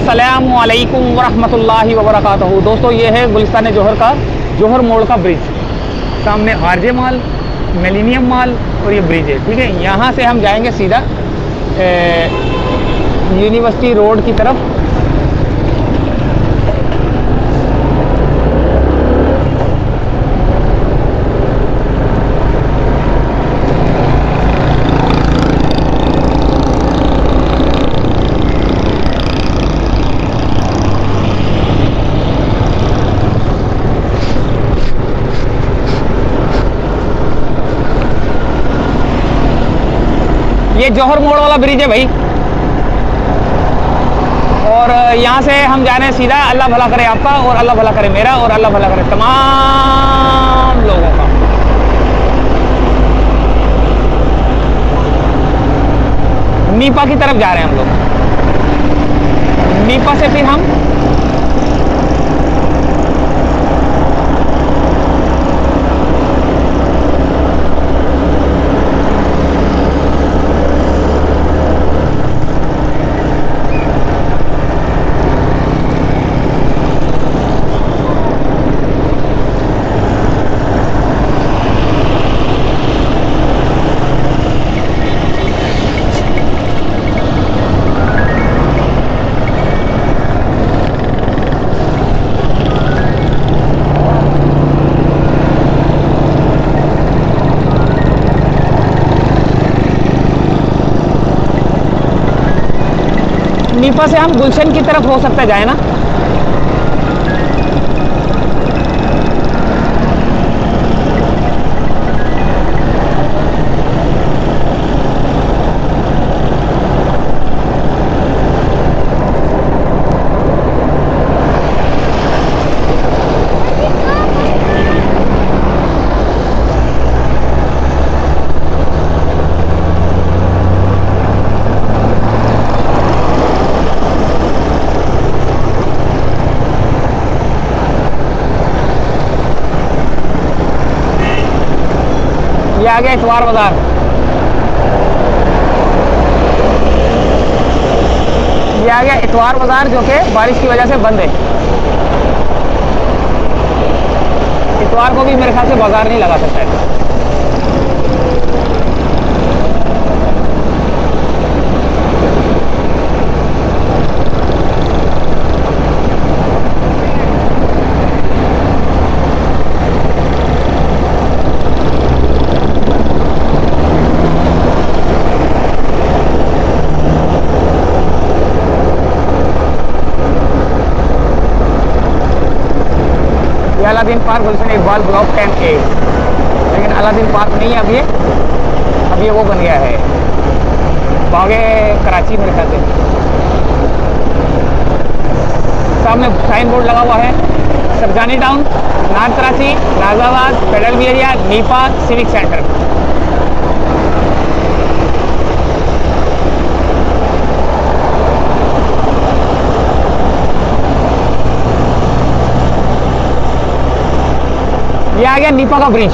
अस्सलामु अलैकुम वरहमतुल्लाहि वबरकातुहू। दोस्तों, ये है गुलिस्तान जौहर का जौहर मोड़ का ब्रिज। सामने आरजे मॉल, मिलेनियम मॉल और ये ब्रिज है। ठीक है, यहाँ से हम जाएंगे सीधा यूनिवर्सिटी रोड की तरफ। ये जौहर मोड़ वाला ब्रिज है भाई, और यहाँ से हम जा रहे हैं सीधा। अल्लाह भला करे आपका, और अल्लाह भला करे मेरा, और अल्लाह भला करे तमाम लोगों का। नीपा की तरफ जा रहे हैं हम लोग। नीपा से फिर हम नीपा से हम गुलशन की तरफ हो सकता जाए ना। ये आ गया इतवार बाजार। ये आ गया इतवार बाजार, जो कि बारिश की वजह से बंद है। इतवार को भी मेरे ख्याल से बाजार नहीं लगा सकता है। अलादीन पार्क गुलशन इकबाल ब्लॉक 10A, लेकिन अलादीन पार्क नहीं है अब ये वो बन गया है बागे कराची मेरे ख्याल से। सामने साइन बोर्ड लगा हुआ है, Sarjani town, north Karachi, Nazimabad, federal area, Nipah, civic centre. ये आ गया नीपा का ब्रिज।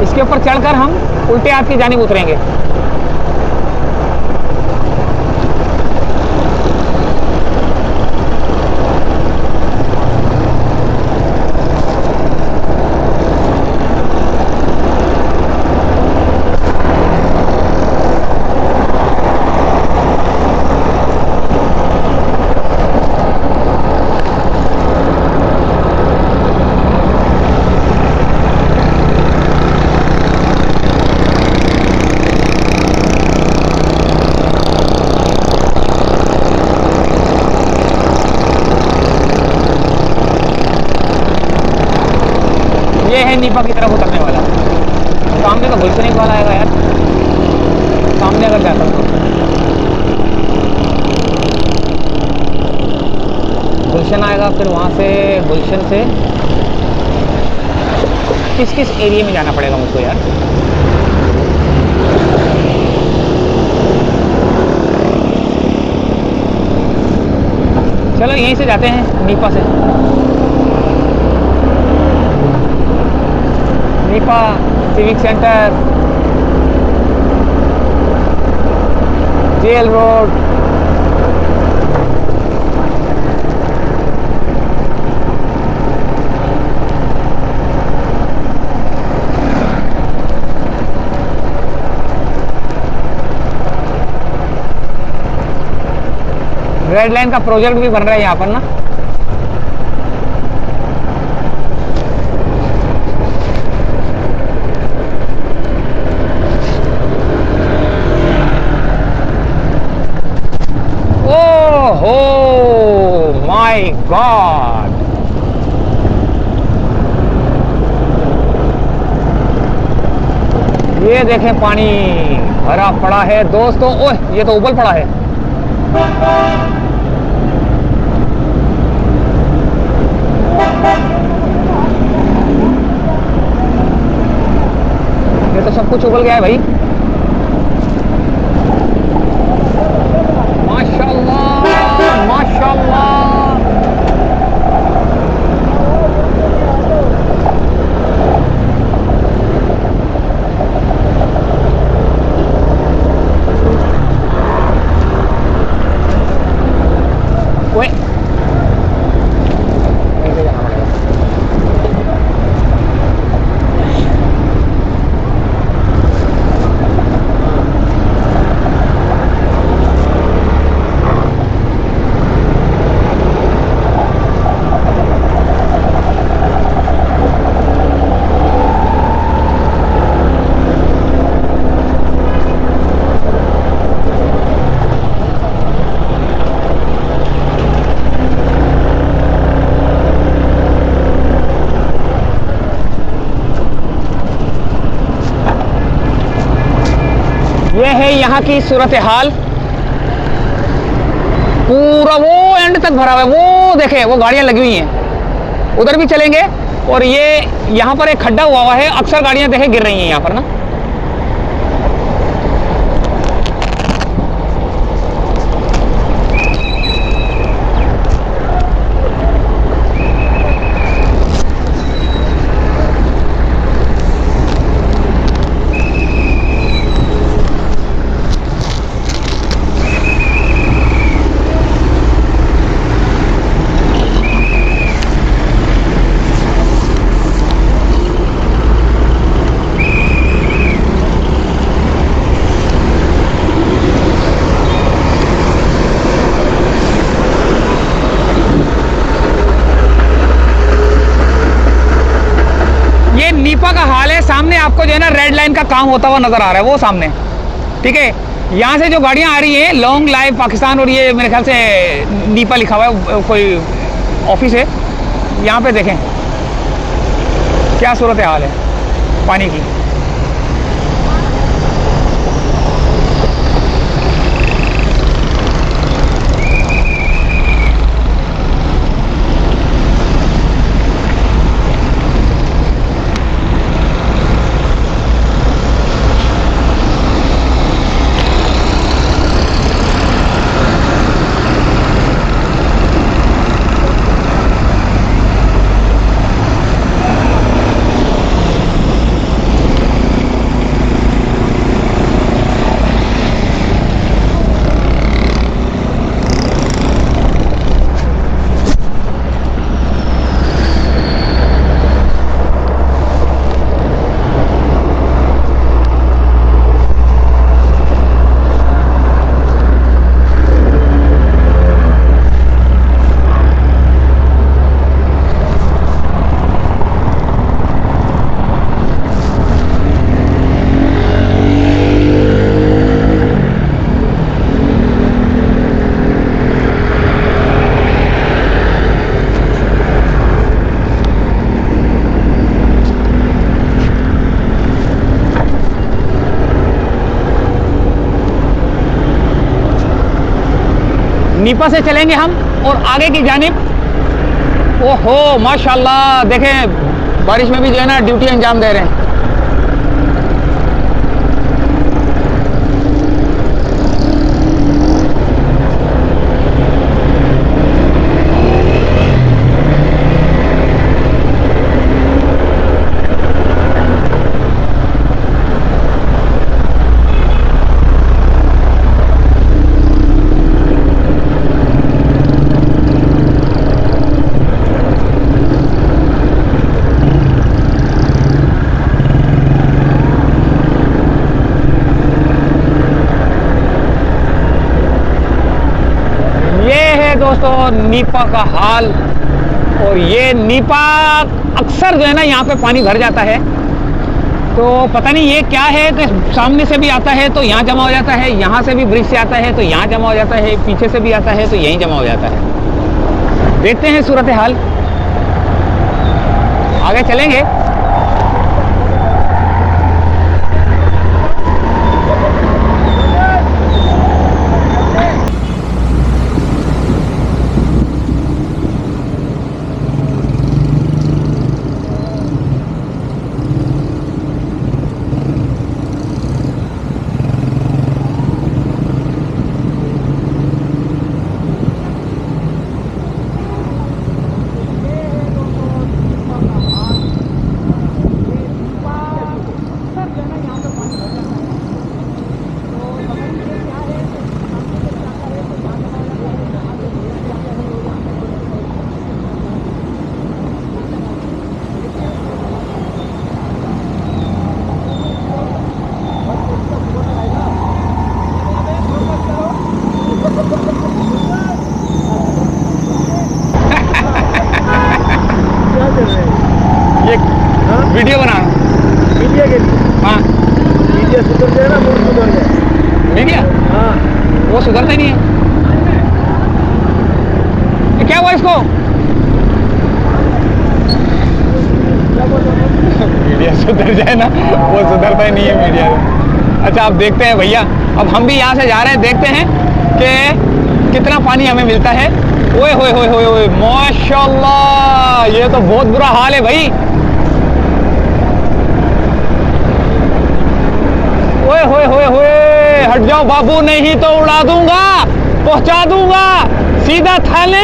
इसके ऊपर चढ़कर हम उल्टे हाथ की जानिब उतरेंगे। ये है नीपा की तरफ उतरने वाला। सामने तो गुलशन इकबाल आएगा यार, सामने अगर जाता हूँ गुलशन आएगा, फिर वहाँ से गुलशन से किस एरिया में जाना पड़ेगा मुझको यार। चलो यहीं से जाते हैं, नीपा से। Neepa civic centre, jail road. Red line का प्रोजेक्ट भी बन रहा है यहाँ पर ना। ओह माय गॉड, ये देखें पानी भरा पड़ा है दोस्तों। ओह ये तो उबल पड़ा है। ये तो सब कुछ उबल गया है भाई। माशाल्लाह माशाल्लाह। ओए ऐसे जाना पड़ेगा। ये है यहाँ की सूरत हाल। पूरा वो एंड तक भरा हुआ है, वो देखे वो गाड़ियां लगी हुई हैं, उधर भी चलेंगे। और ये यहाँ पर एक खड्डा हुआ है, अक्सर गाड़ियां देखे गिर रही हैं यहाँ पर ना। नीपा का हाल है। सामने आपको जो है ना रेड लाइन का काम होता हुआ नजर आ रहा है, वो सामने। ठीक है, यहाँ से जो गाड़ियाँ आ रही हैं, लॉन्ग लाइफ पाकिस्तान, और ये मेरे ख्याल से नीपा लिखा हुआ है, कोई ऑफिस है। यहाँ पे देखें क्या सूरत हाल है पानी की। नीपा से चलेंगे हम और आगे की जानिब। ओहो माशाल्लाह, देखें बारिश में भी जो है ना ड्यूटी अंजाम दे रहे हैं। दोस्तों नीपा का हाल। और ये नीपा अक्सर जो है ना यहाँ पे पानी भर जाता है, तो पता नहीं ये क्या है कि सामने से भी आता है तो यहाँ जमा हो जाता है, यहाँ से भी ब्रिज से आता है तो यहाँ जमा हो जाता है, पीछे से भी आता है तो यहीं जमा हो जाता है। देखते हैं सूरत हाल, आगे चलेंगे। वीडियो बना मीडिया के हाँ मीडिया सुधर जाए ना, बहुत सुधर जाए मीडिया। हाँ वो सुधरता ही नहीं है। ये क्या हुआ इसको? मीडिया सुधर जाए ना, वो सुधरता ही नहीं है मीडिया। अच्छा अब देखते हैं भैया, अब हम भी यहाँ से जा रहे हैं, देखते हैं कि कितना पानी हमें मिलता है। ओए होए होए होए होए, माशाल्लाह, ये तो बहुत बुरा हाल है भाई। ओए होए होए होए, हट जाओ बाबू, नहीं तो उड़ा दूंगा, पहुंचा दूंगा सीधा थाने।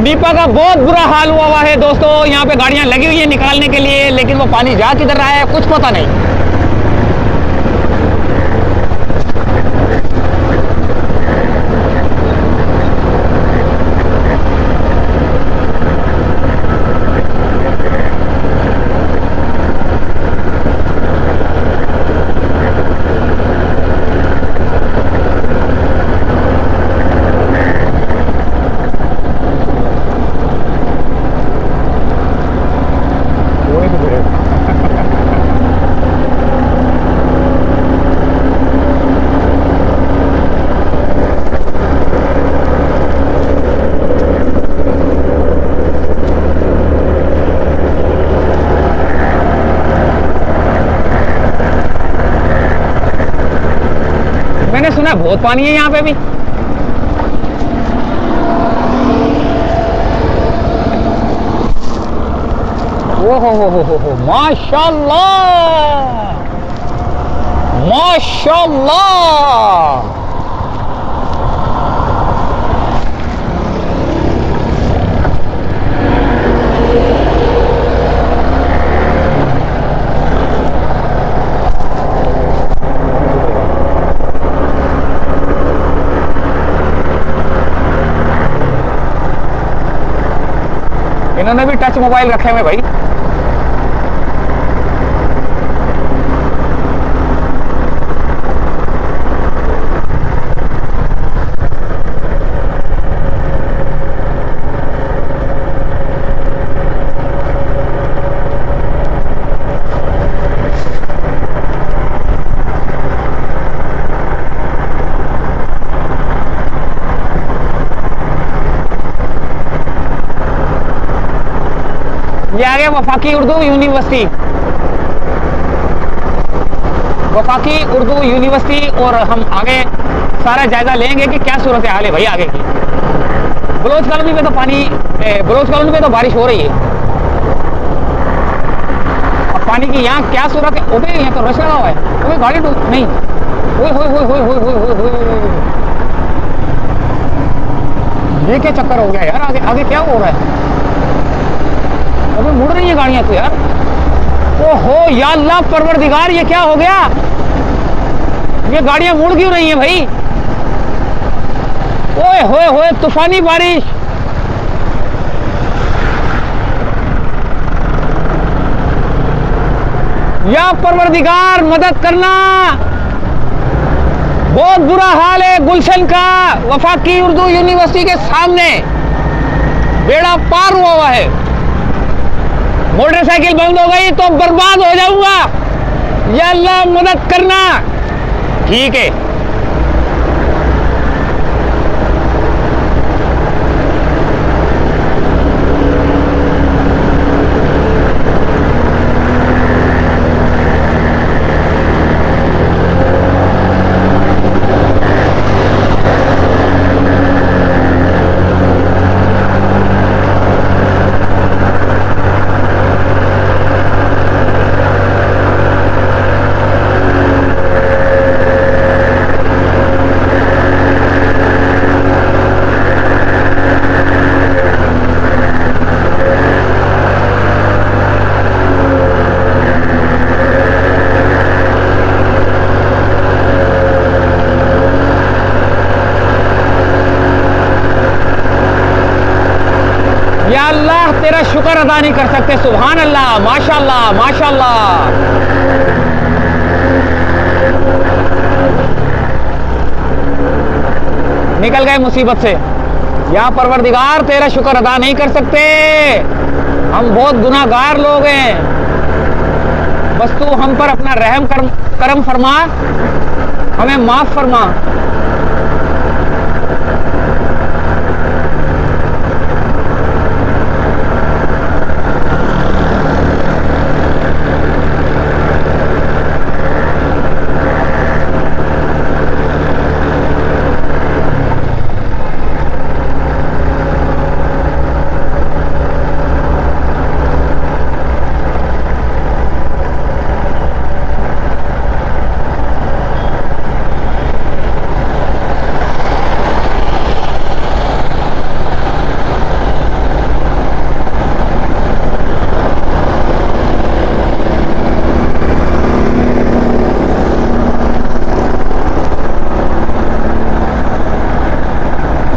नीपा का बहुत बुरा हाल हुआ है दोस्तों। यहाँ पे गाड़ियां लगी हुई है निकालने के लिए, लेकिन वो पानी जा किधर रहा है कुछ पता नहीं। मैंने सुना है बहुत पानी है यहाँ पे भी। ओ हो माशाल्लाह माशाल्लाह। इन्होंने भी टच मोबाइल रखे हुए भाई। ये आ गया वफाकी उर्दू यूनिवर्सिटी, वफाकी उर्दू यूनिवर्सिटी। और हम आगे सारा जायजा लेंगे कि क्या सूरत हाल है भाई आगे की। बलोच कॉलोनी में तो पानी, बलोच कॉलोनी में तो बारिश हो रही है। अब पानी की यहाँ क्या सूरत है? ओबे यहाँ तो रश लगा हुआ है। ओबे गाड़ी नहीं, ओए होए होए होए होए होए होए, ये क्या चक्कर हो गया यार? आगे आगे क्या हो रहा है? अबे मुड़ रही है गाड़ियां तो यार। ओहो या अल्लाह परवरदिगार, ये क्या हो गया? ये गाड़ियां मुड़ क्यों रही हैं भाई? ओए होए होए तूफानी बारिश। या परवरदिगार मदद करना, बहुत बुरा हाल है गुलशन का। वफाकी उर्दू यूनिवर्सिटी के सामने बेड़ा पार हुआ है। मोटरसाइकिल बंद हो गई तो बर्बाद हो जाऊंगा। या अल्लाह मदद करना। ठीक है, या अल्लाह तेरा शुक्र अदा नहीं कर सकते। सुभान अल्लाह, माशाअल्लाह माशाअल्लाह। निकल गए मुसीबत से। या परवरदिगार तेरा शुक्र अदा नहीं कर सकते, हम बहुत गुनाहगार लोग हैं। बस तू हम पर अपना रहम करम फरमा, हमें माफ फरमा।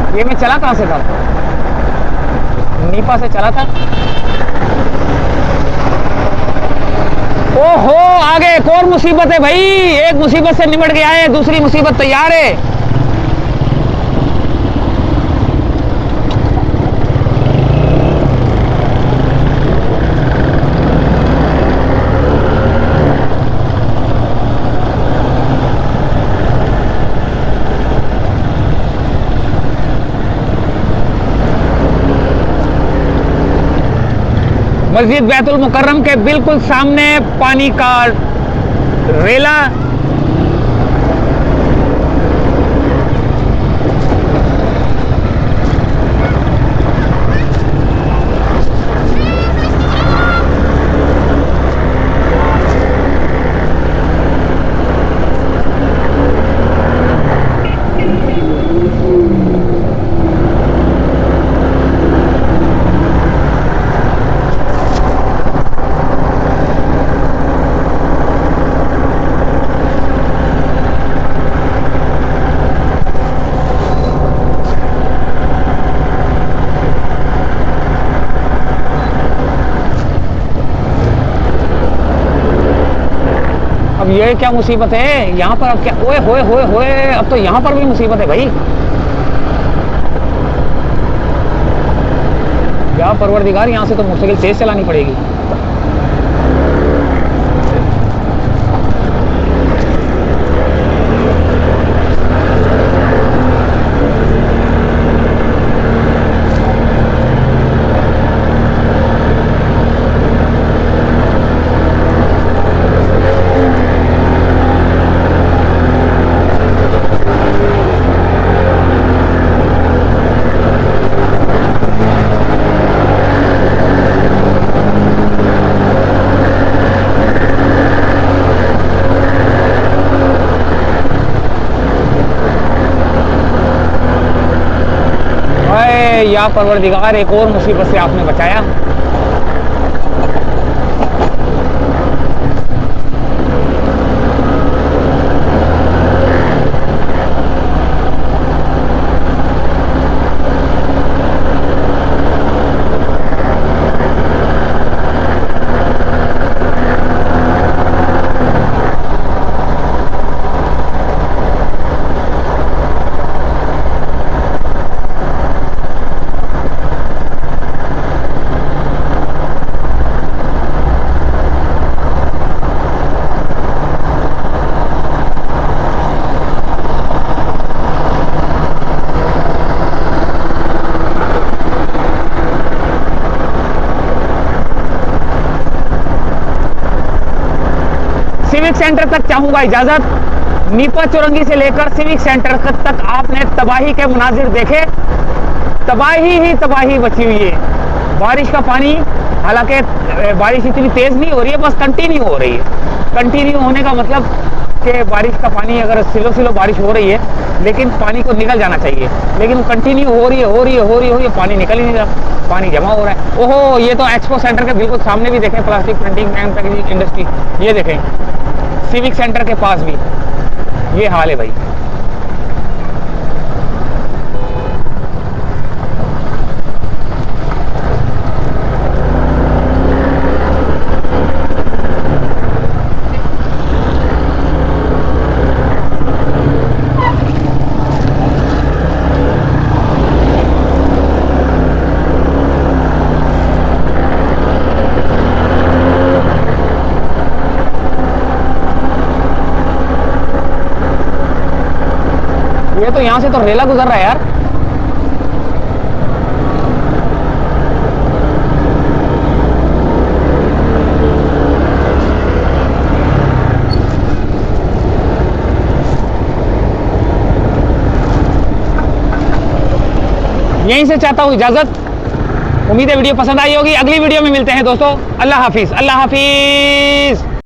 ये मैं चला कहां से था? नीपा से चला था। ओहो, आगे एक और मुसीबत है भाई। एक मुसीबत से निपट के आए, दूसरी मुसीबत तैयार है। मस्जिद बैतुल मुकर्रम के बिल्कुल सामने पानी का रेला। अब ये क्या मुसीबत है यहाँ पर? अब क्या? ओए होए होए होए, अब तो यहाँ पर भी मुसीबत है भाई। या परवरदिगार, यहाँ से तो मोटरसाइकिल तेज चलानी पड़ेगी। या परवरदिगार, एक और मुसीबत से आपने बचाया। सेंटर तक चाहूंगा इजाजत। नीपा चौरंगी से लेकर सिविक सेंटर तक आपने तबाही के मुनाजिर देखे, तबाही ही तबाही बची हुई है। बारिश का पानी, हालांकि बारिश इतनी तेज नहीं हो रही है, बस कंटिन्यू हो रही है। कंटिन्यू होने का मतलब कि बारिश का पानी अगर सिलो सिलो बारिश हो रही है लेकिन पानी को निकल जाना चाहिए, लेकिन कंटिन्यू हो रही है, पानी निकल ही नहीं रहा, पानी जमा हो रहा है। ओहो, ये तो एक्सपो सेंटर के बिल्कुल सामने भी देखें plastic printing and packaging industry, ये देखें सिविक सेंटर के पास भी ये हाल है भाई। ये तो यहाँ से तो रेला गुजर रहा है यार। यहीं से चाहता हूँ इजाजत। उम्मीद है वीडियो पसंद आई होगी। अगली वीडियो में मिलते हैं दोस्तों। अल्लाह हाफिज, अल्लाह हाफिज।